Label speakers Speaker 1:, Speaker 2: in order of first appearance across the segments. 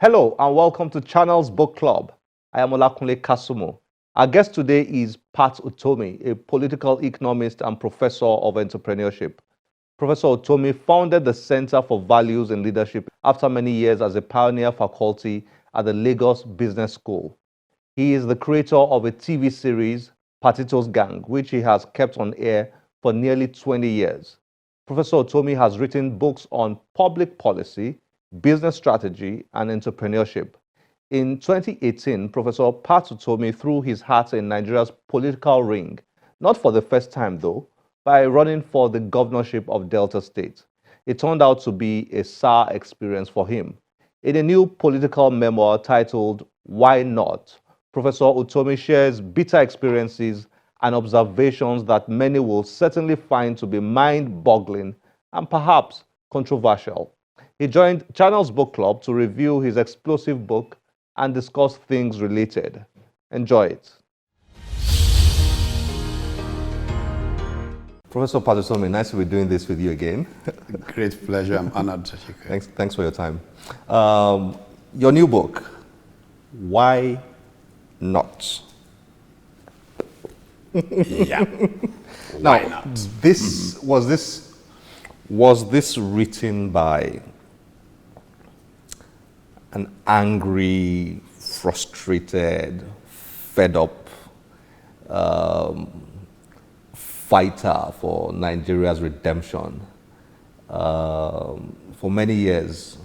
Speaker 1: Hello and welcome to Channel's Book Club. I am Olakunle Kasumo. Our guest today is Pat Utomi, a political economist and professor of entrepreneurship. Professor Utomi founded the Center for Values and Leadership after many years as a pioneer faculty at the Lagos Business School. He is the creator of a TV series, Patitio's Gang, which he has kept on air for nearly 20 years. Professor Utomi has written books on public policy, business strategy, and entrepreneurship. In 2018, Professor Pat Utomi threw his hat in Nigeria's political ring, not for the first time though, by running for the governorship of Delta State. It turned out to be a sour experience for him. In a new political memoir titled Why Not?, Professor Utomi shares bitter experiences and observations that many will certainly find to be mind-boggling and perhaps controversial. He joined Channel's Book Club to review his explosive book and discuss things related. Enjoy it. Professor Pat Utomi, nice to be doing this with you again.
Speaker 2: Great pleasure. I'm honored.
Speaker 1: Thanks for your time. Your new book, Why Not?
Speaker 2: Yeah.
Speaker 1: Now,
Speaker 2: Why not?
Speaker 1: Was this written by an angry, frustrated, fed up fighter for Nigeria's redemption? For many years,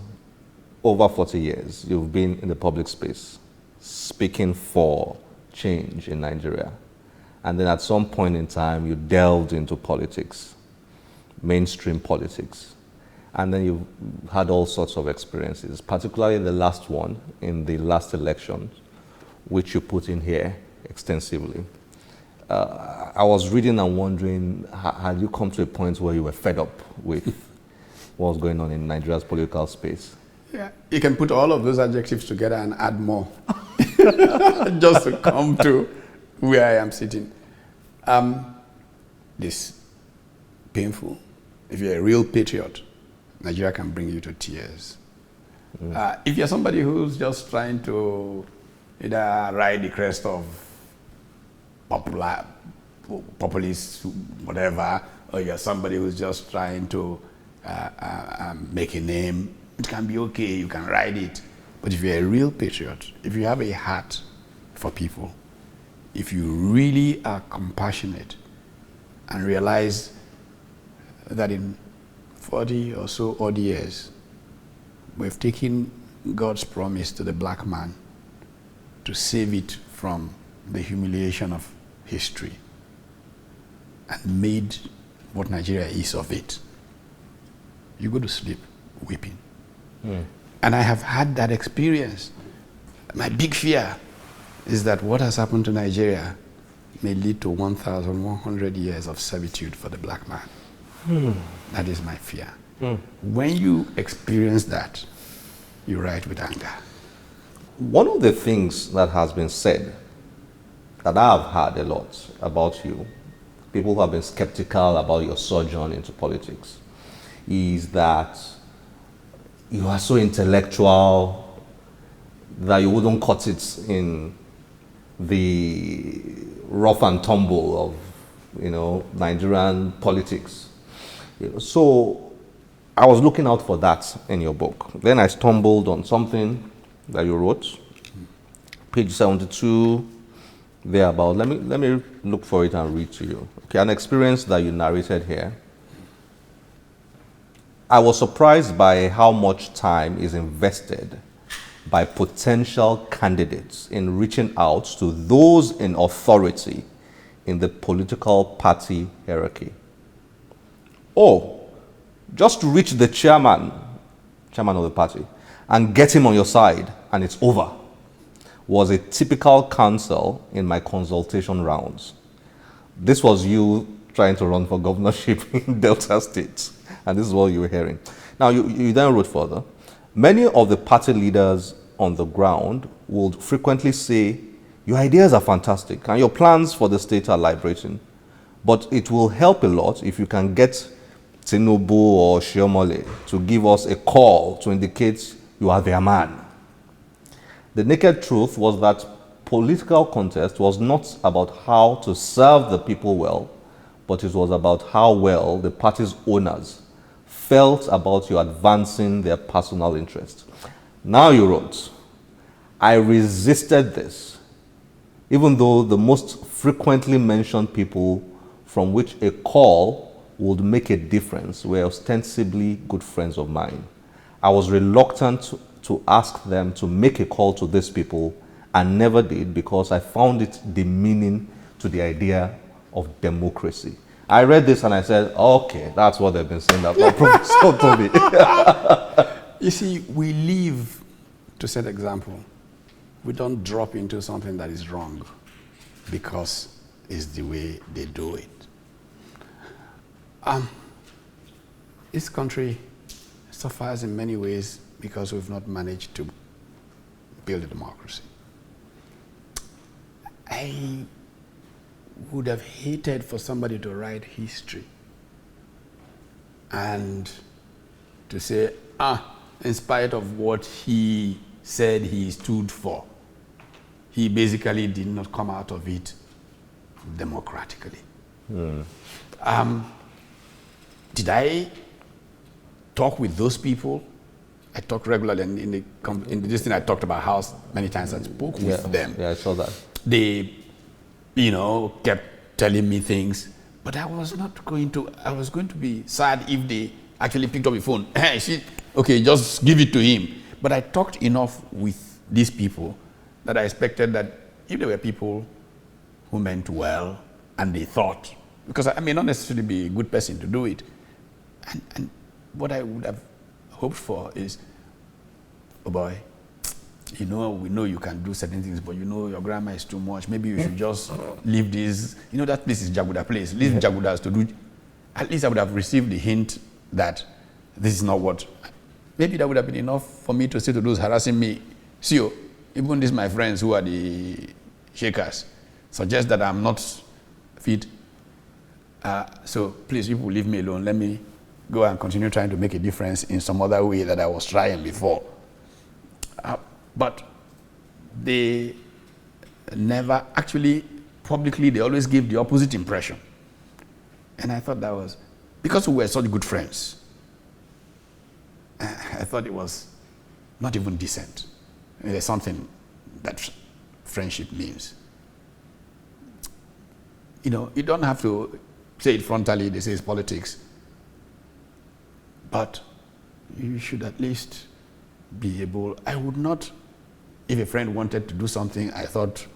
Speaker 1: over 40 years, you've been in the public space speaking for change in Nigeria. And then at some point in time, you delved into politics, mainstream politics. And then you've had all sorts of experiences, particularly the last one in the last election, which you put in here extensively. I was reading and wondering, had you come to a point where you were fed up with what was going on in Nigeria's political space?
Speaker 2: Yeah. You can put all of those adjectives together and add more just to come to where I am sitting. This painful. If you're a real patriot, Nigeria can bring you to tears. If you're somebody who's just trying to either ride the crest of populist, whatever, or you're somebody who's just trying to make a name, it can be okay, you can ride it. But if you're a real patriot, if you have a heart for people, if you really are compassionate and realize that in 40 or so odd years, we've taken God's promise to the black man to save it from the humiliation of history and made what Nigeria is of it, you go to sleep weeping. And I have had that experience. My big fear is that what has happened to Nigeria may lead to 1,100 years of servitude for the black man. That is my fear. When you experience that, you write with anger.
Speaker 1: One of the things that has been said that I've heard a lot about you, people who have been skeptical about your sojourn into politics, is that you are so intellectual that you wouldn't cut it in the rough and tumble of, Nigerian politics. So I was looking out for that in your book. Then I stumbled on something that you wrote, page 72, thereabout. Let me look for it and read to you. Okay, an experience that you narrated here. I was surprised by how much time is invested by potential candidates in reaching out to those in authority in the political party hierarchy. Just to reach the chairman of the party and get him on your side and it's over, was a typical counsel in my consultation rounds. This was you trying to run for governorship in Delta State, and this is what you were hearing. Now, you then wrote further, many of the party leaders on the ground would frequently say, your ideas are fantastic and your plans for the state are liberating, but it will help a lot if you can get Tinubu or Shiomole to give us a call to indicate you are their man. The naked truth was that political contest was not about how to serve the people well, but it was about how well the party's owners felt about you advancing their personal interest. Now you wrote, I resisted this, even though the most frequently mentioned people from which a call would make a difference were ostensibly good friends of mine. I was reluctant to ask them to make a call to these people and never did because I found it demeaning to the idea of democracy. I read this and I said, okay, that's what they've been saying about Professor Utomi.
Speaker 2: You see, we live to set example. We don't drop into something that is wrong because it's the way they do it. This country suffers in many ways because we've not managed to build a democracy. I would have hated for somebody to write history and to say, in spite of what he said he stood for, he basically did not come out of it democratically. Did I talk with those people? I talk regularly in this thing I talked about house many times. I spoke with them.
Speaker 1: Yeah, I saw that.
Speaker 2: They, kept telling me things, but I was going to be sad if they actually picked up the phone. Okay, just give it to him. But I talked enough with these people that I expected that if there were people who meant well and they thought, because I may not necessarily be a good person to do it, and what I would have hoped for is, oh boy, we know you can do certain things, but your grammar is too much. Maybe you should just leave this. That place is Jaguda place. Leave Jagudas to do. At least I would have received the hint that this is not what. Maybe that would have been enough for me to say to those harassing me, see, even these my friends who are the shakers, suggest that I'm not fit. So please, people leave me alone. Let me go and continue trying to make a difference in some other way that I was trying before. But they never actually, publicly, they always gave the opposite impression. And I thought that was, because we were such good friends, I thought it was not even decent. There's something that friendship means. You don't have to say it frontally, they say it's politics. But you should at least be able, I would not, if a friend wanted to do something I thought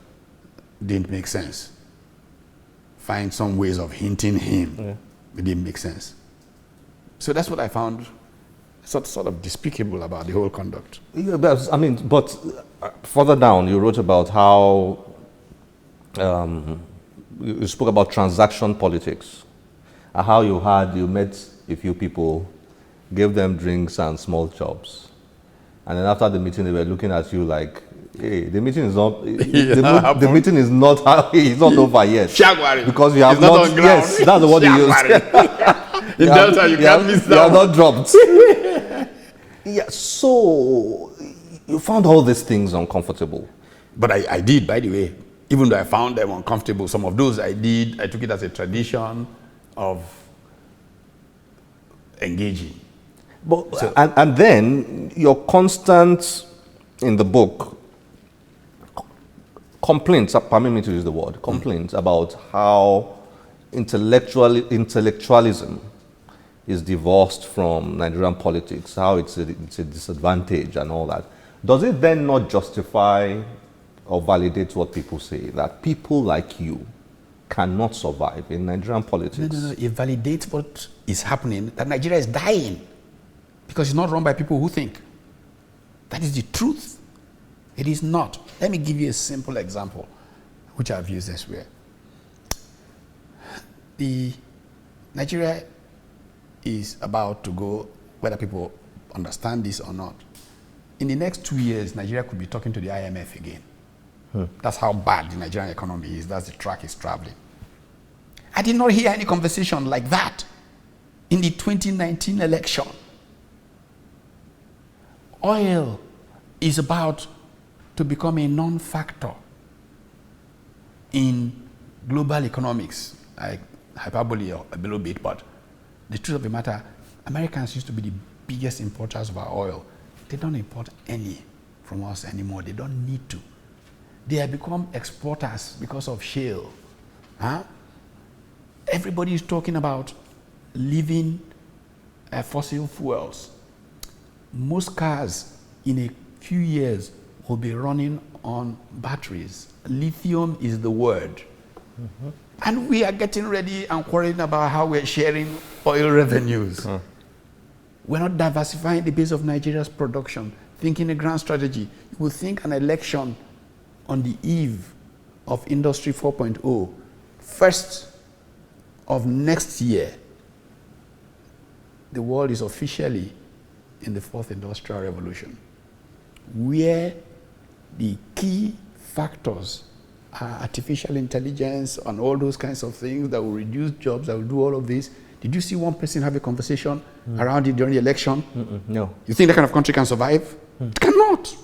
Speaker 2: didn't make sense, find some ways of hinting him it didn't make sense. So that's what I found sort of despicable about the whole conduct.
Speaker 1: Yeah, but further down you wrote about how you spoke about transaction politics, how you met a few people, gave them drinks and small chops. And then after the meeting, they were looking at you like, hey, the meeting is not, the meeting is not, it's not over yet.
Speaker 2: Shagwari.
Speaker 1: Because you have not, yes, that's the word you used.
Speaker 2: In Delta, you can't miss that.
Speaker 1: You are not dropped. Yeah, so you found all these things uncomfortable.
Speaker 2: But I did, by the way. Even though I found them uncomfortable, some of those I did, I took it as a tradition of engaging.
Speaker 1: But, so, and then your constant, in the book, complaints, permit me to use the word, complaints about how intellectualism is divorced from Nigerian politics, how it's a disadvantage and all that. Does it then not justify or validate what people say, that people like you cannot survive in Nigerian politics?
Speaker 2: No. It validates what is happening, that Nigeria is dying. Because it's not run by people who think. That is the truth. It is not. Let me give you a simple example, which I've used elsewhere. Nigeria is about to go, whether people understand this or not. In the next 2 years, Nigeria could be talking to the IMF again. That's how bad the Nigerian economy is. That's the track it's traveling. I did not hear any conversation like that in the 2019 election. Oil is about to become a non-factor in global economics. I hyperbole a little bit, but the truth of the matter, Americans used to be the biggest importers of our oil. They don't import any from us anymore. They don't need to. They have become exporters because of shale. Huh? Everybody is talking about leaving fossil fuels. Most cars in a few years will be running on batteries. Lithium is the word. Mm-hmm. And we are getting ready and worrying about how we're sharing oil revenues. We're not diversifying the base of Nigeria's production, thinking a grand strategy. You will think an election on the eve of Industry 4.0, first of next year, the world is officially in the fourth industrial revolution, where the key factors are artificial intelligence and all those kinds of things that will reduce jobs, that will do all of this. Did you see one person have a conversation around it during the election?
Speaker 1: No.
Speaker 2: You think that kind of country can survive? It cannot.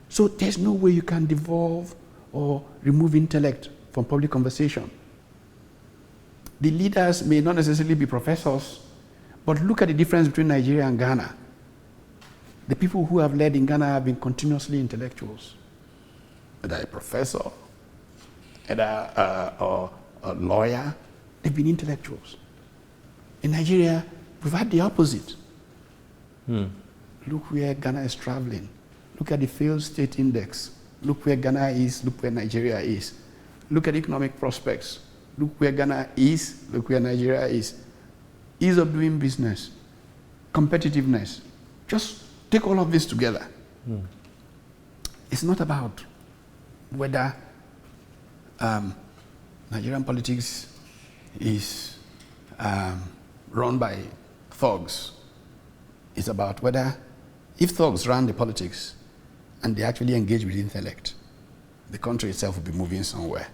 Speaker 2: So there's no way you can devolve or remove intellect from public conversation. The leaders may not necessarily be professors, but look at the difference between Nigeria and Ghana. The people who have led in Ghana have been continuously intellectuals. Whether a professor, whether a lawyer, they've been intellectuals. In Nigeria, we've had the opposite. Look where Ghana is traveling. Look at the failed state index. Look where Ghana is, look where Nigeria is. Look at economic prospects. Look where Ghana is, look where Nigeria is. Ease of doing business, competitiveness. Just take all of this together. It's not about whether Nigerian politics is run by thugs. It's about whether, if thugs ran the politics and they actually engage with intellect, the country itself will be moving somewhere.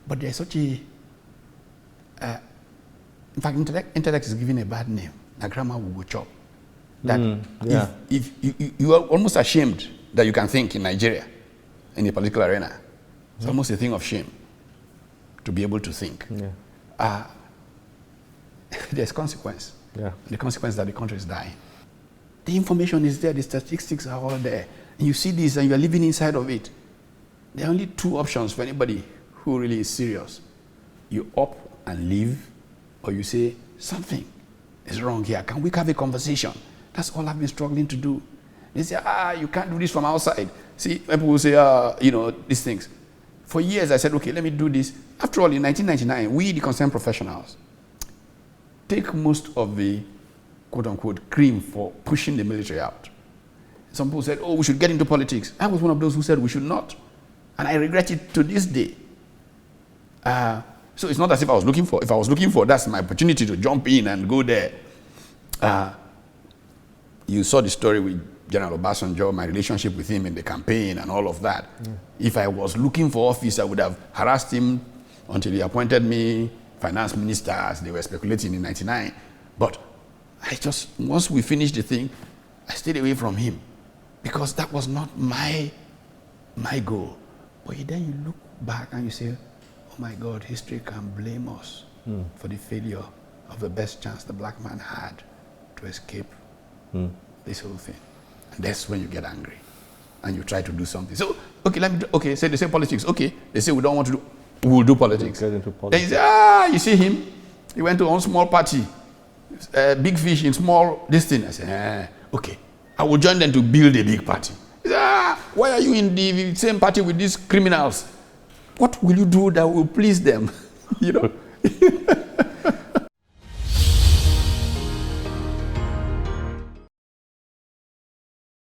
Speaker 2: But there's such a, in fact, intellect is given a bad name. The grammar will go chop. That if you are almost ashamed that you can think in Nigeria, in the political arena. It's almost a thing of shame to be able to think. There's consequence. The consequence that the country is dying. The information is there, the statistics are all there. And you see this and you are living inside of it. There are only two options for anybody who really is serious. You up and leave, or you say, something is wrong here. Can we have a conversation? That's all I've been struggling to do. They say, you can't do this from outside. See, people will say, these things. For years, I said, okay, let me do this. After all, in 1999, we, the concerned professionals, take most of the, quote-unquote, cream for pushing the military out. Some people said, we should get into politics. I was one of those who said we should not. And I regret it to this day. So it's not as if I was looking for. If I was looking for, that's my opportunity to jump in and go there. You saw the story with General Obasanjo, my relationship with him in the campaign and all of that. If I was looking for office, I would have harassed him until he appointed me finance minister, as they were speculating in 99. But I just, once we finished the thing, I stayed away from him because that was not my goal. But then you look back and you say, oh my God, history can blame us for the failure of the best chance the black man had to escape this whole thing. And that's when you get angry and you try to do something. So, okay, say they say politics. Okay, they say we don't want to do, we'll do politics.
Speaker 1: Get into politics.
Speaker 2: Then you say, you see him, he went to one small party, big fish in small distance. I said, okay, I will join them to build a big party. He said, why are you in the same party with these criminals? What will you do that will please them? You know?